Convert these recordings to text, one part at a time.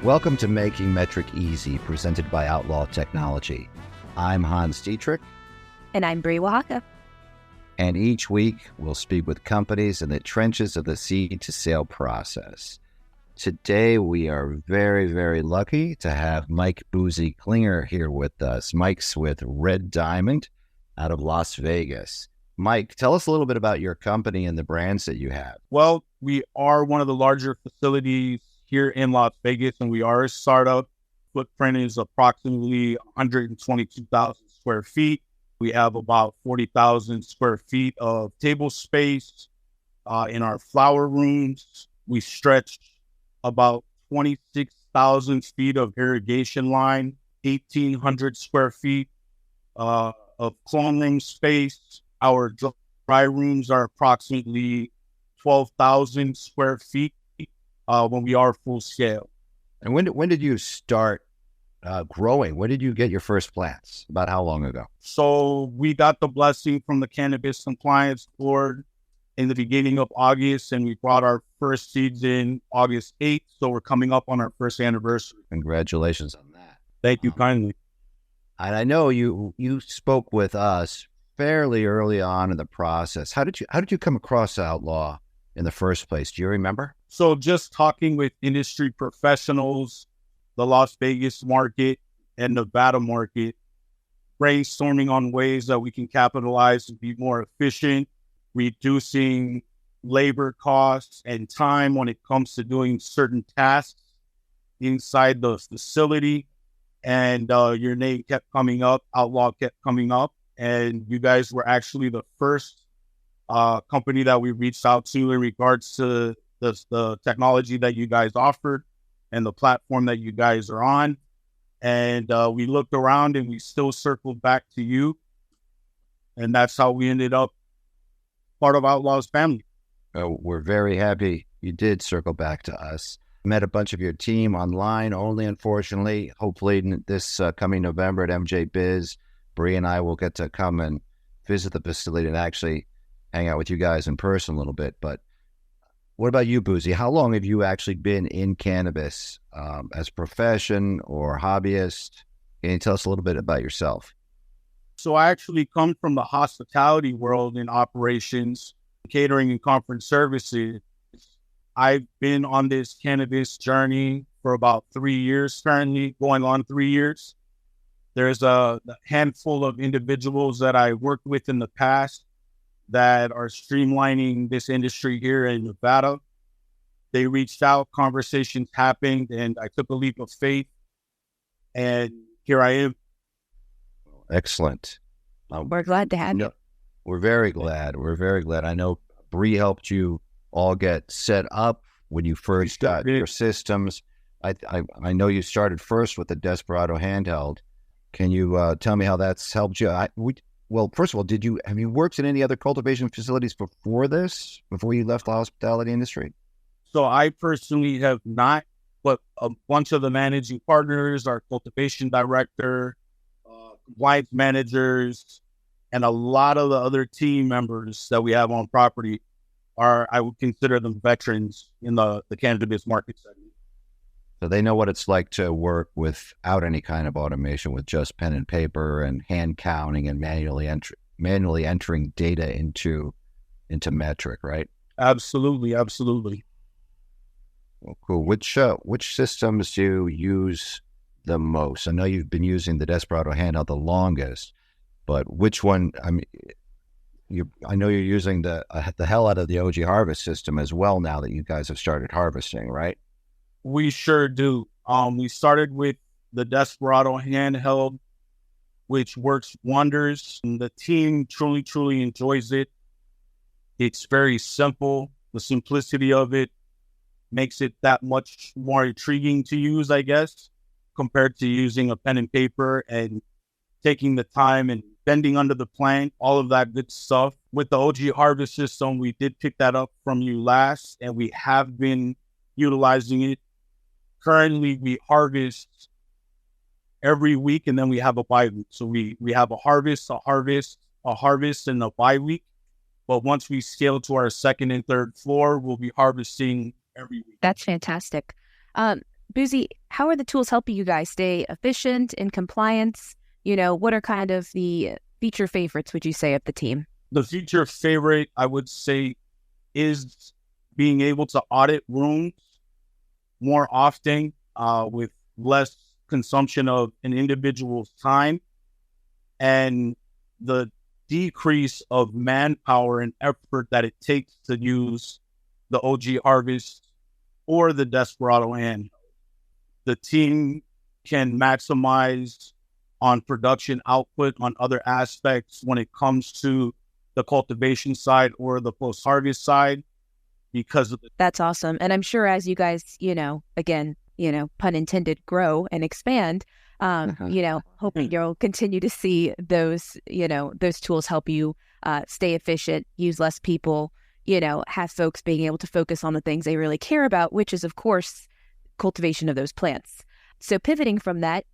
Welcome to Making Metrc Easy, presented by Outlaw Technology. I'm Hans Dietrich. And I'm Bree Oaxaca. And each week, we'll speak with companies in the trenches of the seed to sale process. Today, we are very, very lucky to have Mike Boosie Klinger here with us. Mike's with Red Diamond out of Las Vegas. Mike, tell us a little bit about your company and the brands that you have. Well, we are one of the larger facilities here in Las Vegas, and we are a startup. Footprint is approximately 122,000 square feet. We have about 40,000 square feet of table space in our flower rooms. We stretch about 26,000 feet of irrigation line, 1,800 square feet of clone room space. Our dry rooms are approximately 12,000 square feet when we are full scale. And when did you start growing? When did you get your first plants? About how long ago? So we got the blessing from the Cannabis Compliance Board in the beginning of August, and we brought our first seeds in August 8th. So we're coming up on our first anniversary. Congratulations on that. Thank you kindly. And I know you spoke with us fairly early on in the process. How did you come across Outlaw in the first place? Do you remember? So just talking with industry professionals, the Las Vegas market and Nevada market, brainstorming on ways that we can capitalize and be more efficient, reducing labor costs and time when it comes to doing certain tasks inside the facility. And your name kept coming up, Outlaw kept coming up, and you guys were actually the first company that we reached out to in regards to the technology that you guys offered and the platform that you guys are on. And we looked around and we still circled back to you. And that's how we ended up part of Outlaw's family. We're very happy you did circle back to us. Met a bunch of your team online only, unfortunately. Hopefully this coming November at MJ Biz, Bree and I will get to come and visit the facility and actually hang out with you guys in person a little bit. But what about you, Boosie? How long have you actually been in cannabis as a profession or hobbyist? Can you tell us a little bit about yourself? So I actually come from the hospitality world in operations, catering and conference services. I've been on this cannabis journey for about 3 years currently, going on 3 years. There's a handful of individuals that I worked with in the past that are streamlining this industry here in Nevada. They reached out, conversations happened, and I took a leap of faith, and here I am. Excellent. We're glad to have you. We're very glad. We're very glad. I know Bree helped you all get set up when you first got your systems. I know you started first with the Desperado handheld. Can you tell me how that's helped you? Well, first of all, have you worked in any other cultivation facilities before you left the hospitality industry? So I personally have not, but a bunch of the managing partners, our cultivation director, compliance managers, and a lot of the other team members that we have on property I would consider them veterans in the cannabis market segment. So they know what it's like to work without any kind of automation, with just pen and paper and hand counting and manually entering data into Metrc, right? Absolutely, absolutely. Well, cool. Which systems do you use the most? I know you've been using the Desperado handheld the longest, but which one? I mean, I know you're using the hell out of the OG Harvest system as well now that you guys have started harvesting, right? We sure do. We started with the Desperado handheld, which works wonders. And the team truly, truly enjoys it. It's very simple. The simplicity of it makes it that much more intriguing to use, I guess, compared to using a pen and paper and taking the time and bending under the plant, all of that good stuff. With the OG Harvest system, we did pick that up from you last, and we have been utilizing it. Currently, we harvest every week, and then we have a bye week. So we have a harvest, and a bye week. But once we scale to our second and third floor, we'll be harvesting every week. That's fantastic. Boosie, how are the tools helping you guys stay efficient in compliance? What are kind of the feature favorites, would you say, of the team? The feature favorite, I would say, is being able to audit rooms more often with less consumption of an individual's time, and the decrease of manpower and effort that it takes to use the OG Harvest or the Desperado hand. The team can maximize on production output on other aspects when it comes to the cultivation side or the post-harvest side because of That's awesome. And I'm sure as you guys, again, pun intended, grow and expand, hoping you'll continue to see those tools help you stay efficient, use less people, have folks being able to focus on the things they really care about, which is, of course, cultivation of those plants. So pivoting from that,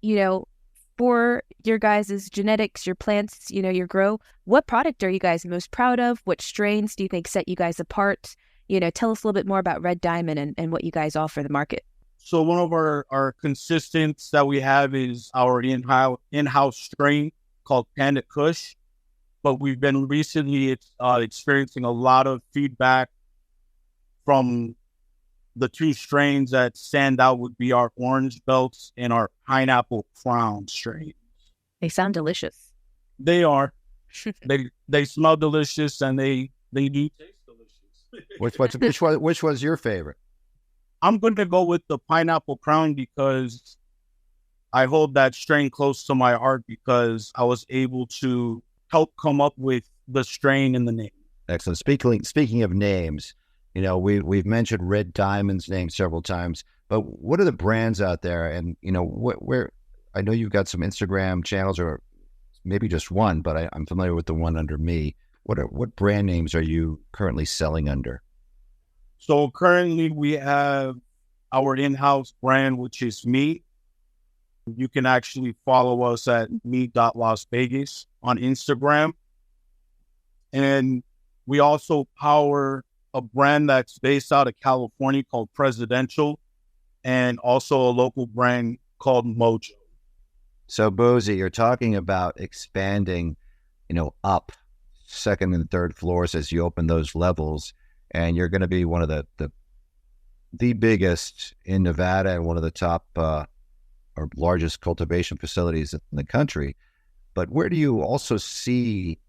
for your guys' genetics, your plants, your grow, what product are you guys most proud of? What strains do you think set you guys apart? Tell us a little bit more about Red Diamond and what you guys offer the market. So one of our consistents that we have is our in-house strain called Panda Kush. But we've been recently experiencing a lot of feedback from the two strains that stand out would be our orange belts and our pineapple crown strains. They sound delicious. They are. They smell delicious and they do taste delicious. Which was your favorite? I'm going to go with the pineapple crown because I hold that strain close to my heart because I was able to help come up with the strain and the name. Excellent. Speaking of names, we've mentioned Red Diamond's name several times, but what are the brands out there? And where I know you've got some Instagram channels, or maybe just one, but I'm familiar with the one under me. What brand names are you currently selling under? So currently we have our in-house brand, which is Me. You can actually follow us at me.lasvegas on Instagram. And we also power a brand that's based out of California called Presidential, and also a local brand called Mojo. So Boosie, you're talking about expanding, up second and third floors as you open those levels, and you're going to be one of the biggest in Nevada and one of the top or largest cultivation facilities in the country. But where do you also see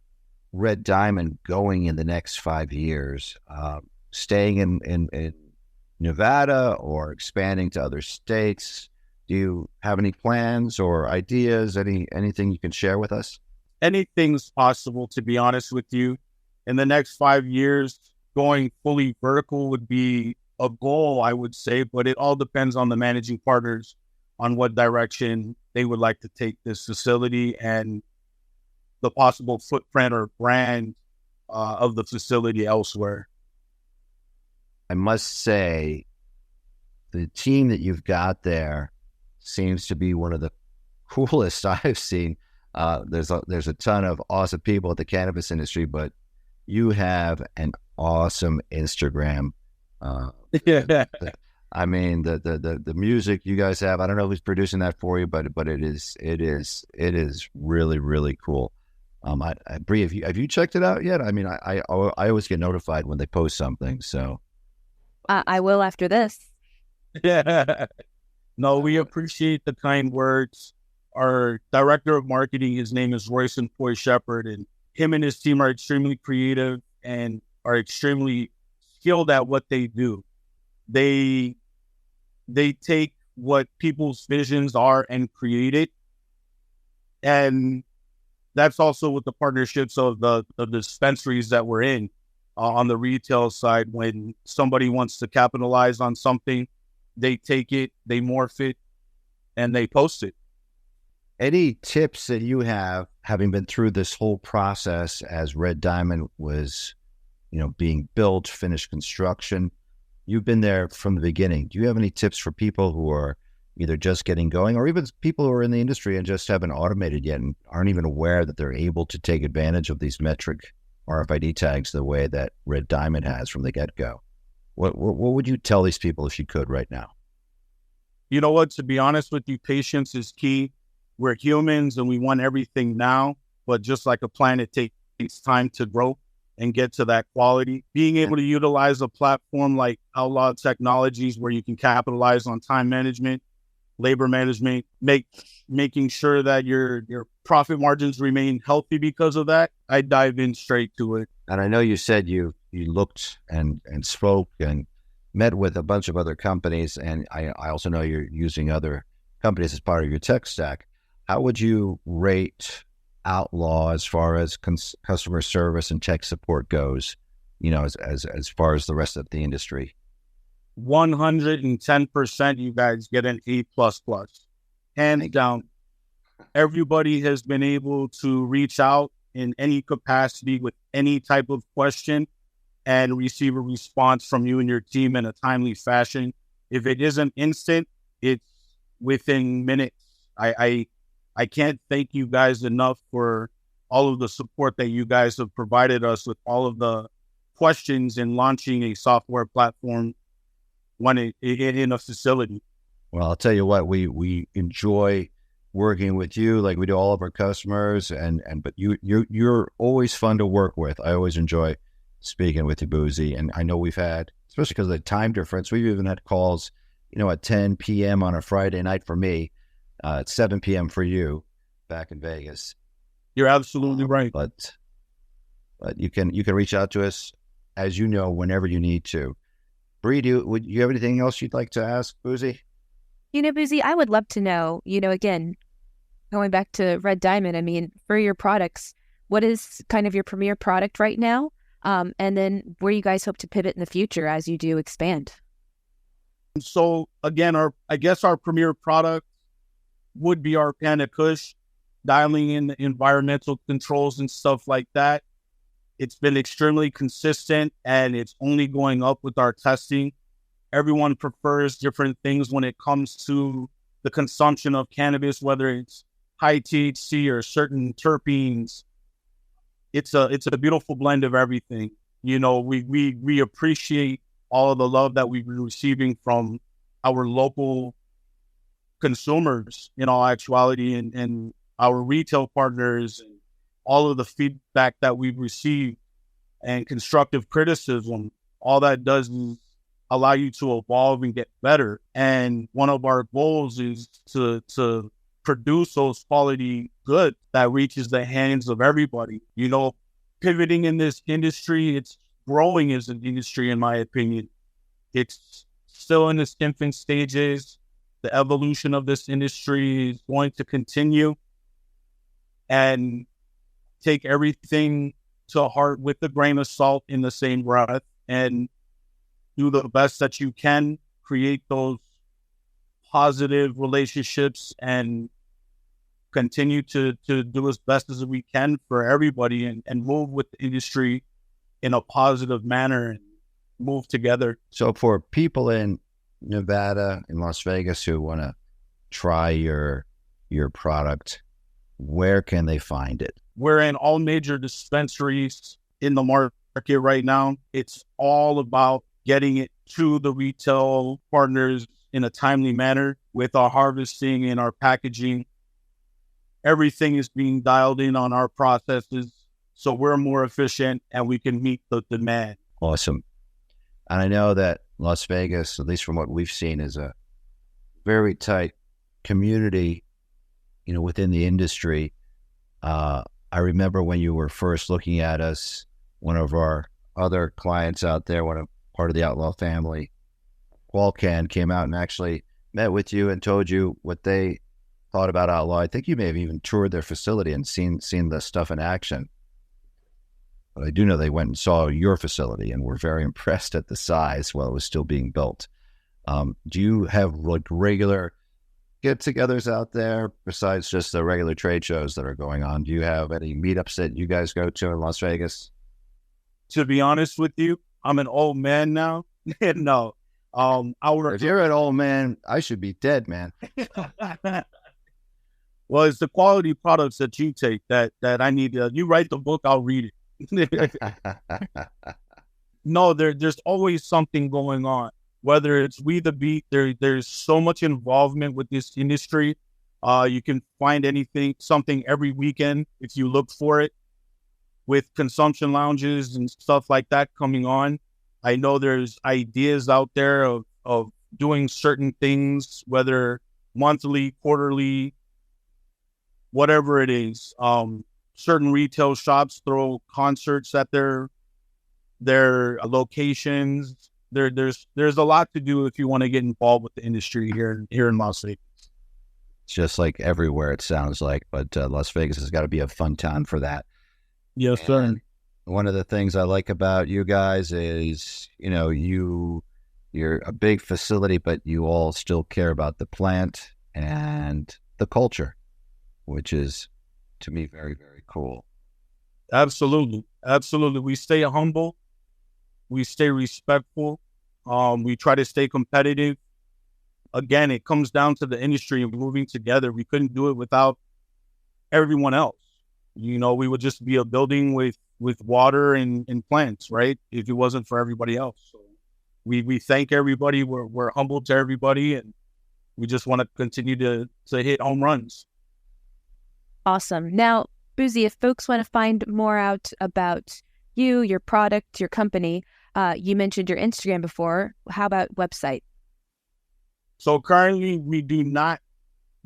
Red Diamond going in the next 5 years? Staying in Nevada or expanding to other states? Do you have any plans or ideas? Anything you can share with us? Anything's possible, to be honest with you. In the next 5 years, going fully vertical would be a goal, I would say, but it all depends on the managing partners on what direction they would like to take this facility and the possible footprint or brand of the facility elsewhere. I must say, the team that you've got there seems to be one of the coolest I've seen. There's a ton of awesome people at the cannabis industry, but you have an awesome Instagram. I mean, the music you guys have, I don't know who's producing that for you, but it is really, really cool. Bree, have you checked it out yet? I mean, I always get notified when they post something, so. I will after this. Yeah. No, we appreciate the kind words. Our director of marketing, his name is Royson Foy Shepherd, and him and his team are extremely creative and are extremely skilled at what they do. They take what people's visions are and create it. And that's also with the partnerships of the dispensaries that we're in on the retail side. When somebody wants to capitalize on something, they take it, they morph it, and they post it. Any tips that you have, having been through this whole process as Red Diamond was, being built, finished construction? You've been there from the beginning. Do you have any tips for people who are either just getting going, or even people who are in the industry and just haven't automated yet and aren't even aware that they're able to take advantage of these Metrc RFID tags the way that Red Diamond has from the get-go? What would you tell these people if you could right now? You know what? To be honest with you, patience is key. We're humans and we want everything now, but just like a plant, it takes time to grow and get to that quality. Being able to utilize a platform like Outlaw Technologies where you can capitalize on time management, labor management, making sure that your profit margins remain healthy because of that, I dive in straight to it. And I know you said you looked and spoke and met with a bunch of other companies, and I also know you're using other companies as part of your tech stack. How would you rate Outlaw as far as customer service and tech support goes, you know, as far as the rest of the industry? 110%, you guys get an A++. Hands down. Everybody has been able to reach out in any capacity with any type of question and receive a response from you and your team in a timely fashion. If it isn't instant, it's within minutes. I can't thank you guys enough for all of the support that you guys have provided us with all of the questions in launching a software platform in a facility. Well, I'll tell you what, we enjoy working with you like we do all of our customers, but you're always fun to work with. I always enjoy speaking with you, Boosie, and I know we've had, especially because of the time difference, we've even had calls, you know, at 10 p.m. on a Friday night for me, at 7 p.m. for you back in Vegas. You're absolutely right. But you can reach out to us, as you know, whenever you need to. Bree, would you have anything else you'd like to ask Boosie? You know, Boosie, I would love to know, you know, again, going back to Red Diamond, I mean, for your products, what is kind of your premier product right now? And then where you guys hope to pivot in the future as you do expand? So again, I guess our premier product would be our Panda Kush, dialing in the environmental controls and stuff like that. It's been extremely consistent and it's only going up with our testing. Everyone prefers different things when it comes to the consumption of cannabis, whether it's high THC or certain terpenes. It's a beautiful blend of everything. You know, we appreciate all of the love that we've been receiving from our local consumers in all actuality, and our retail partners, and all of the feedback that we've received and constructive criticism. All that does is allow you to evolve and get better. And one of our goals is to produce those quality goods that reaches the hands of everybody. You know, pivoting in this industry, it's growing as an industry, in my opinion. It's still in its infant stages. The evolution of this industry is going to continue, and take everything to heart with a grain of salt in the same breath, and do the best that you can, create those positive relationships, and continue to do as best as we can for everybody, and move with the industry in a positive manner and move together. So for people in Nevada, in Las Vegas, who want to try your product, where can they find it? We're in all major dispensaries in the market right now. It's all about getting it to the retail partners in a timely manner with our harvesting and our packaging. Everything is being dialed in on our processes, so we're more efficient and we can meet the demand. Awesome. And I know that Las Vegas, at least from what we've seen, is a very tight community, you know, within the industry. I remember when you were first looking at us, one of our other clients out there, part of the Outlaw family, Qualcan, came out and actually met with you and told you what they thought about Outlaw. I think you may have even toured their facility and seen the stuff in action. But I do know they went and saw your facility and were very impressed at the size while it was still being built. Do you have like regular get-togethers out there besides just the regular trade shows that are going on? Do you have any meetups that you guys go to in Las Vegas? To be honest with you, I'm an old man now. No. If you're an old man, I should be dead, man. Well, it's the quality products that you take that I need. You write the book, I'll read it. No, there's always something going on. whether it's We the Beat, there's so much involvement with this industry. You can find something every weekend if you look for it, with consumption lounges and stuff like that coming on. I know there's ideas out there of doing certain things, whether monthly, quarterly, whatever it is. Certain retail shops throw concerts at their locations. There's a lot to do if you want to get involved with the industry here in Las Vegas. It's just like everywhere, it sounds like, but Las Vegas has got to be a fun town for that. Yes, sir. One of the things I like about you guys is, you're a big facility, but you all still care about the plant and the culture, which is, to me, very, very cool. Absolutely. Absolutely. We stay humble. We stay respectful. We try to stay competitive. Again, it comes down to the industry and moving together. We couldn't do it without everyone else. We would just be a building with water and plants, right? If it wasn't for everybody else. So we thank everybody. We're humble to everybody, and we just want to continue to hit home runs. Awesome. Now, Boosie, if folks want to find more out about you, your product, your company, you mentioned your Instagram before. How about website? So currently we do not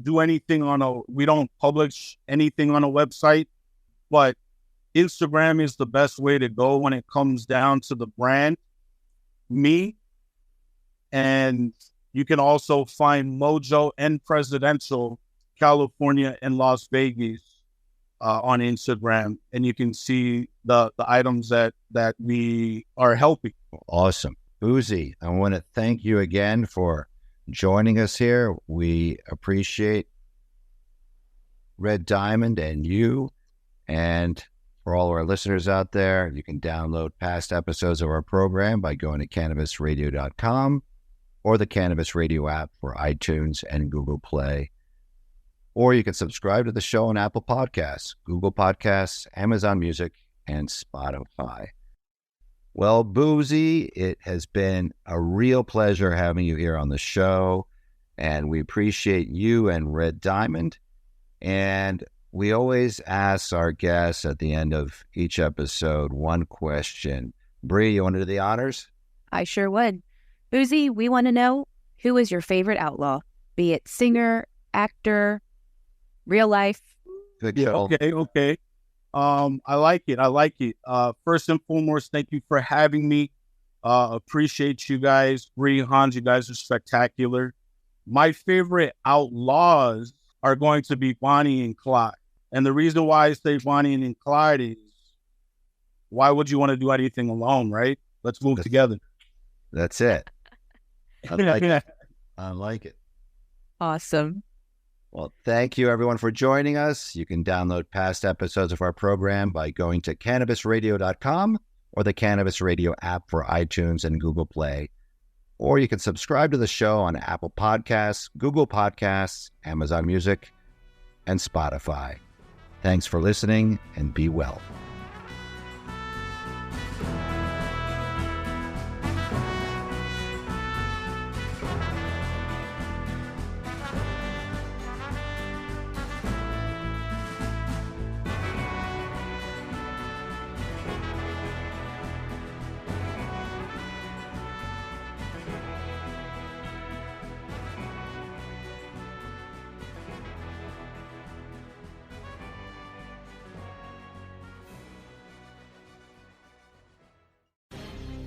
do anything we don't publish anything on a website, but Instagram is the best way to go when it comes down to the brand, me. And you can also find Mojo and Presidential, California and Las Vegas on Instagram. And you can see the items that we are helping. Awesome. Boosie, I want to thank you again for joining us here. We appreciate Red Diamond and you. And for all our listeners out there, you can download past episodes of our program by going to cannabisradio.com or the Cannabis Radio app for iTunes and Google Play. Or you can subscribe to the show on Apple Podcasts, Google Podcasts, Amazon Music, and Spotify. Well, Boosie, it has been a real pleasure having you here on the show, and we appreciate you and Red Diamond. And we always ask our guests at the end of each episode one question. Bree, you want to do the honors? I sure would. Boosie, we want to know, who is your favorite outlaw? Be it singer, actor, real life? Good Yeah, call. okay. I like it. First and foremost, thank you for having me. Appreciate you guys. Bree, Hans, you guys are spectacular. My favorite outlaws are going to be Bonnie and Clyde. And the reason why I say Bonnie and Clyde is, why would you want to do anything alone, right? Let's move together. That's it. I like it. I like it. Awesome. Well, thank you, everyone, for joining us. You can download past episodes of our program by going to cannabisradio.com or the Cannabis Radio app for iTunes and Google Play. Or you can subscribe to the show on Apple Podcasts, Google Podcasts, Amazon Music, and Spotify. Thanks for listening, and be well.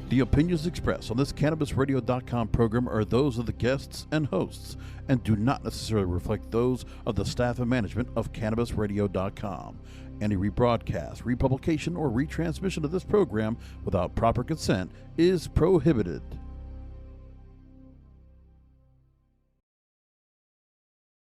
The opinions expressed on this CannabisRadio.com program are those of the guests and hosts and do not necessarily reflect those of the staff and management of CannabisRadio.com. Any rebroadcast, republication, or retransmission of this program without proper consent is prohibited.